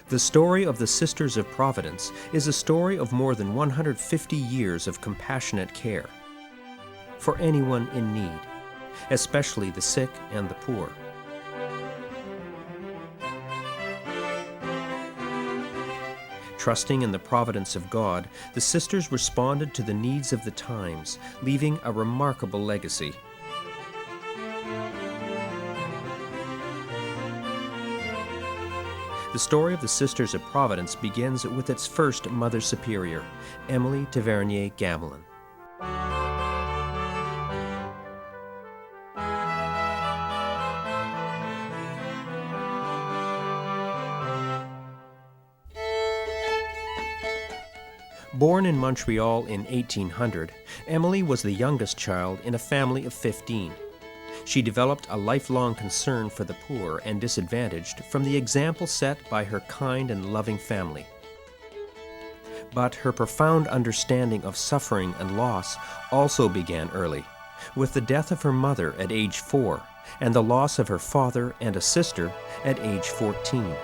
The story of the Sisters of Providence is a story of more than 150 years of compassionate care for anyone in need, especially the sick and the poor. Trusting in the providence of God, the sisters responded to the needs of the times, leaving a remarkable legacy. The story of the Sisters of Providence begins with its first Mother Superior, Emilie Gamelin. Born in Montreal in 1800, Emilie was the youngest child in a family of 15. She developed a lifelong concern for the poor and disadvantaged from the example set by her kind and loving family. But her profound understanding of suffering and loss also began early, with the death of her mother at age 4 and the loss of her father and a sister at age 14.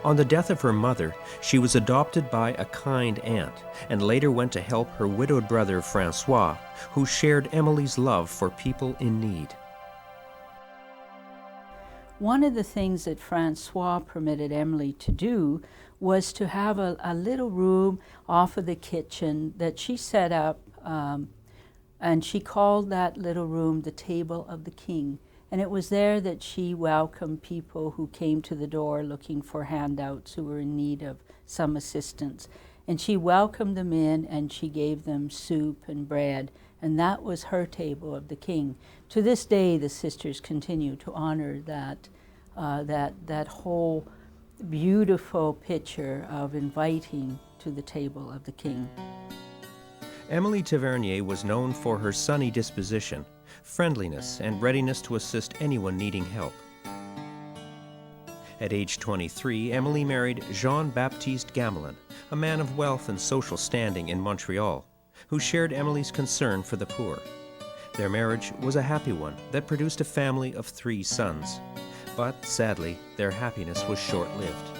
On the death of her mother, she was adopted by a kind aunt and later went to help her widowed brother Francois, who shared Emilie's love for people in need. One of the things that Francois permitted Emilie to do was to have a little room off of the kitchen that she set up, and she called that little room the Table of the King. And it was there that she welcomed people who came to the door looking for handouts, who were in need of some assistance. And she welcomed them in and she gave them soup and bread. And that was her Table of the King. To this day, the sisters continue to honor that whole beautiful picture of inviting to the Table of the King. Emilie Tavernier was known for her sunny disposition, friendliness, and readiness to assist anyone needing help. At age 23, Emilie married Jean-Baptiste Gamelin, a man of wealth and social standing in Montreal, who shared Emilie's concern for the poor. Their marriage was a happy one that produced a family of 3 sons, but sadly, their happiness was short-lived.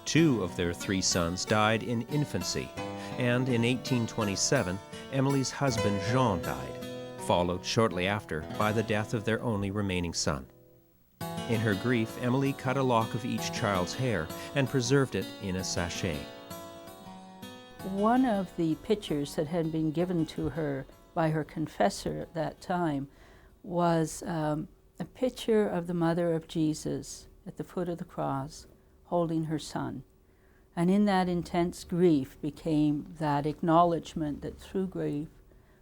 2 of their 3 sons died in infancy, and in 1827, Emilie's husband Jean died, followed shortly after by the death of their only remaining son. In her grief, Emilie cut a lock of each child's hair and preserved it in a sachet. One of the pictures that had been given to her by her confessor at that time was a picture of the mother of Jesus at the foot of the cross holding her son. And in that intense grief became that acknowledgement that through grief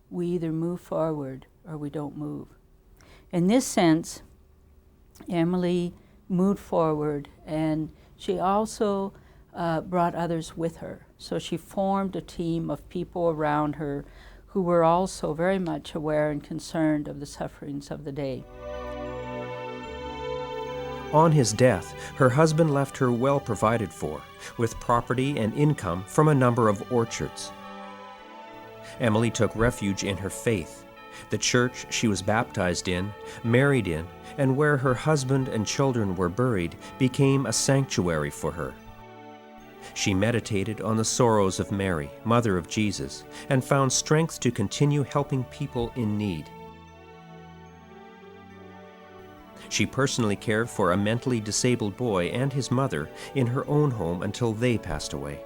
we either move forward or we don't move. In this sense, Emilie moved forward, and she also brought others with her. So she formed a team of people around her who were also very much aware and concerned of the sufferings of the day. On his death, her husband left her well provided for, with property and income from a number of orchards. Emilie took refuge in her faith, the church she was baptized in, married in, and where her husband and children were buried became a sanctuary for her. She meditated on the sorrows of Mary, Mother of Jesus, and found strength to continue helping people in need. She personally cared for a mentally disabled boy and his mother in her own home until they passed away.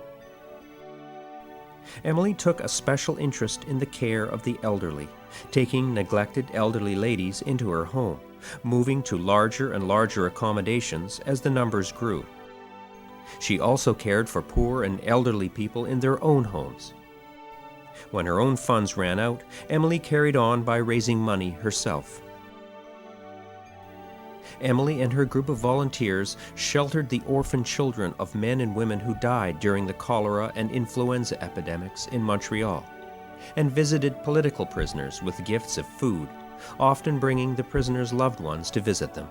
Emilie took a special interest in the care of the elderly, taking neglected elderly ladies into her home, moving to larger and larger accommodations as the numbers grew. She also cared for poor and elderly people in their own homes. When her own funds ran out, Emilie carried on by raising money herself. Emilie and her group of volunteers sheltered the orphan children of men and women who died during the cholera and influenza epidemics in Montreal, and visited political prisoners with gifts of food, often bringing the prisoners' loved ones to visit them.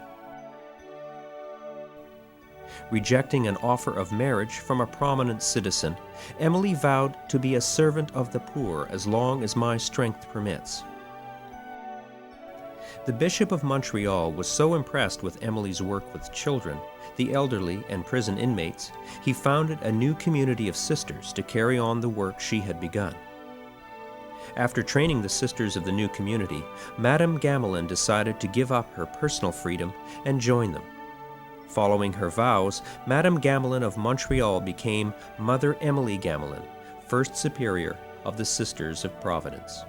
Rejecting an offer of marriage from a prominent citizen, Emilie vowed to be a servant of the poor as long as my strength permits. The Bishop of Montreal was so impressed with Emilie's work with children, the elderly, and prison inmates, he founded a new community of sisters to carry on the work she had begun. After training the sisters of the new community, Madame Gamelin decided to give up her personal freedom and join them. Following her vows, Madame Gamelin of Montreal became Mother Emilie Gamelin, first superior of the Sisters of Providence.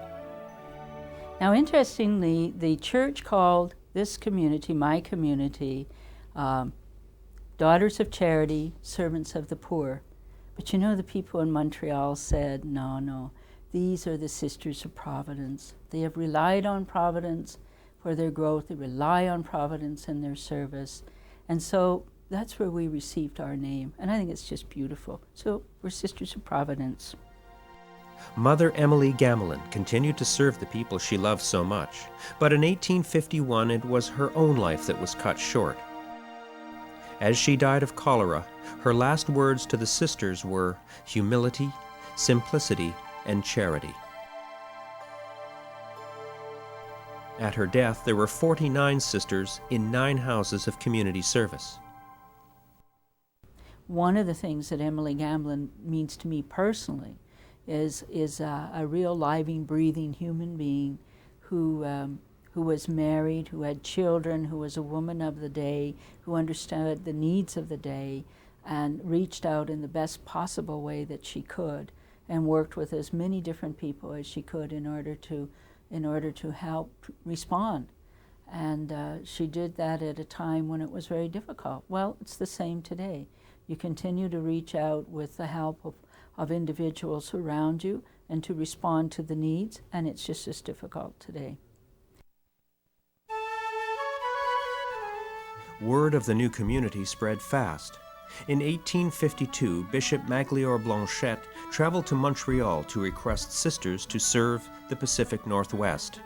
Now, interestingly, the church called this community, my community, Daughters of Charity, Servants of the Poor. But you know, the people in Montreal said, no, these are the Sisters of Providence. They have relied on Providence for their growth. They rely on Providence in their service. And so that's where we received our name. And I think it's just beautiful. So we're Sisters of Providence. Mother Emilie Gamelin continued to serve the people she loved so much, but in 1851 it was her own life that was cut short. As she died of cholera, her last words to the sisters were humility, simplicity, and charity. At her death, there were 49 sisters in 9 houses of community service. One of the things that Emilie Gamelin means to me personally is a real living, breathing human being who was married, who had children, who was a woman of the day, who understood the needs of the day, and reached out in the best possible way that she could, and worked with as many different people as she could in order to help respond. And she did that at a time when it was very difficult. Well, it's the same today. You continue to reach out with the help of individuals around you and to respond to the needs, and it's just as difficult today. Word of the new community spread fast. In 1852, Bishop Magliore Blanchette traveled to Montreal to request sisters to serve the Pacific Northwest.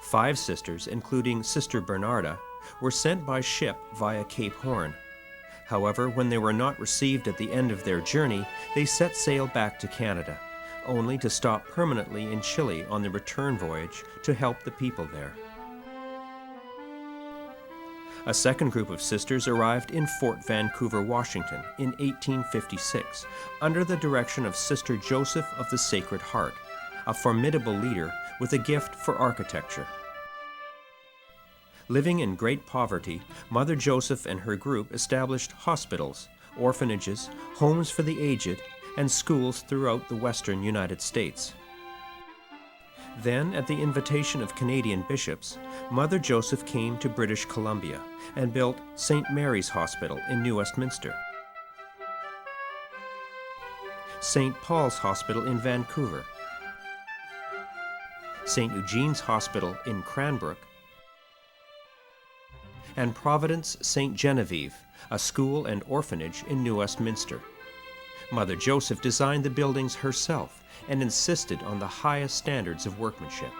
5 sisters, including Sister Bernarda, were sent by ship via Cape Horn. However, when they were not received at the end of their journey, they set sail back to Canada, only to stop permanently in Chile on the return voyage to help the people there. A second group of sisters arrived in Fort Vancouver, Washington in 1856 under the direction of Sister Joseph of the Sacred Heart, a formidable leader with a gift for architecture. Living in great poverty, Mother Joseph and her group established hospitals, orphanages, homes for the aged, and schools throughout the western United States. Then, at the invitation of Canadian bishops, Mother Joseph came to British Columbia and built St. Mary's Hospital in New Westminster, St.Pauls Hospital in Vancouver, St. Eugene's Hospital in Cranbrook, and Providence St. Genevieve, a school and orphanage in New Westminster. Mother Joseph designed the buildings herself and insisted on the highest standards of workmanship.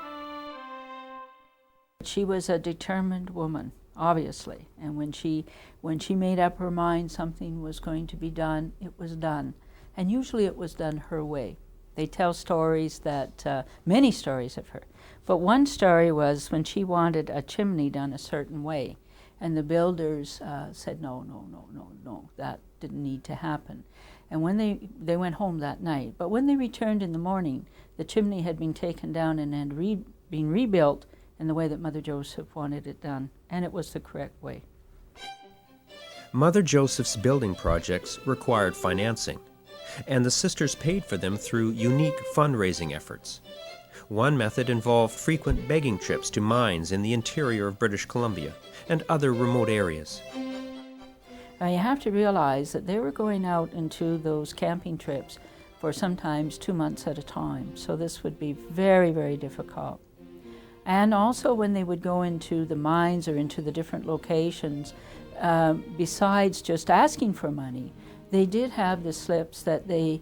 She was a determined woman, obviously, and when she made up her mind something was going to be done, it was done. And usually it was done her way. They tell stories that, many stories of her, but one story was when she wanted a chimney done a certain way, and the builders said, no, that didn't need to happen. And when they went home that night, but when they returned in the morning, the chimney had been taken down and had been rebuilt in the way that Mother Joseph wanted it done, and it was the correct way. Mother Joseph's building projects required financing, and the sisters paid for them through unique fundraising efforts. One method involved frequent begging trips to mines in the interior of British Columbia and other remote areas. Now you have to realize that they were going out into those camping trips for sometimes 2 months at a time, so this would be very, very difficult. And also when they would go into the mines or into the different locations, besides just asking for money, they did have the slips that they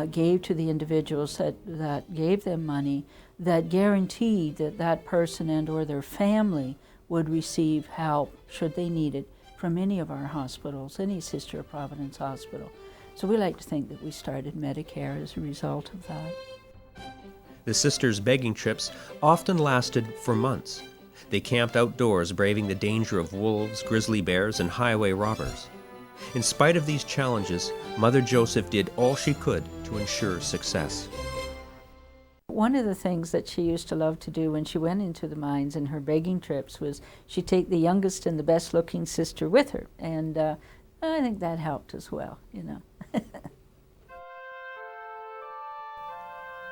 gave to the individuals that gave them money that guaranteed that that person and or their family would receive help should they need it from any of our hospitals, any Sister of Providence hospital. So we like to think that we started Medicare as a result of that. The sisters' begging trips often lasted for months. They camped outdoors, braving the danger of wolves, grizzly bears, and highway robbers. In spite of these challenges, Mother Joseph did all she could to ensure success. One of the things that she used to love to do when she went into the mines in her begging trips was she'd take the youngest and the best looking sister with her, and I think that helped as well, you know.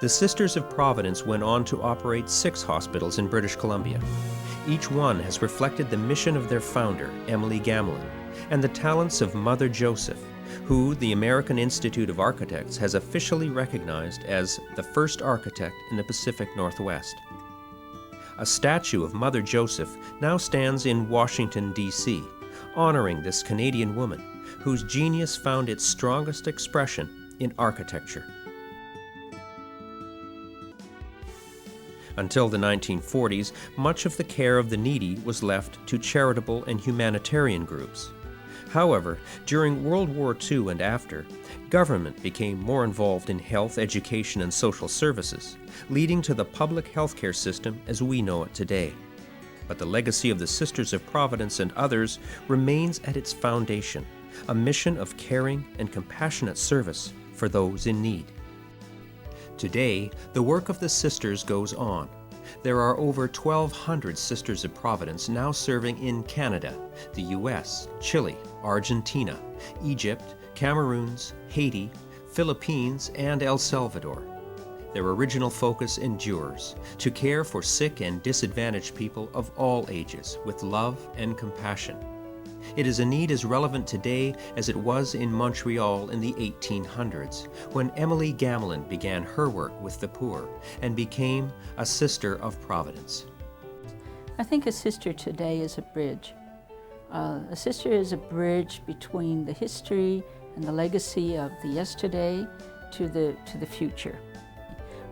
The Sisters of Providence went on to operate 6 hospitals in British Columbia. Each one has reflected the mission of their founder, Emilie Gamelin, and the talents of Mother Joseph, who the American Institute of Architects has officially recognized as the first architect in the Pacific Northwest. A statue of Mother Joseph now stands in Washington, D.C., honoring this Canadian woman, whose genius found its strongest expression in architecture. Until the 1940s, much of the care of the needy was left to charitable and humanitarian groups. However, during World War II and after, government became more involved in health, education, and social services, leading to the public healthcare system as we know it today. But the legacy of the Sisters of Providence and others remains at its foundation, a mission of caring and compassionate service for those in need. Today, the work of the Sisters goes on. There are over 1,200 Sisters of Providence now serving in Canada, the U.S., Chile, Argentina, Egypt, Cameroons, Haiti, Philippines, and El Salvador. Their original focus endures, to care for sick and disadvantaged people of all ages with love and compassion. It is a need as relevant today as it was in Montreal in the 1800s, when Emilie Gamelin began her work with the poor and became a Sister of Providence. I think a sister today is a bridge. A sister is a bridge between the history and the legacy of the yesterday to the future.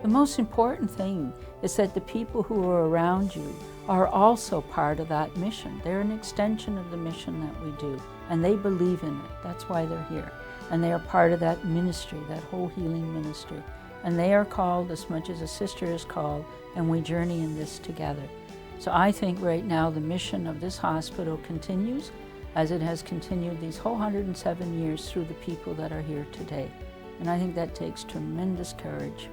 The most important thing is that the people who are around you are also part of that mission. They're an extension of the mission that we do, and they believe in it. That's why they're here. And they are part of that ministry, that whole healing ministry. And they are called as much as a sister is called, and we journey in this together. So I think right now the mission of this hospital continues as it has continued these whole 107 years through the people that are here today. And I think that takes tremendous courage.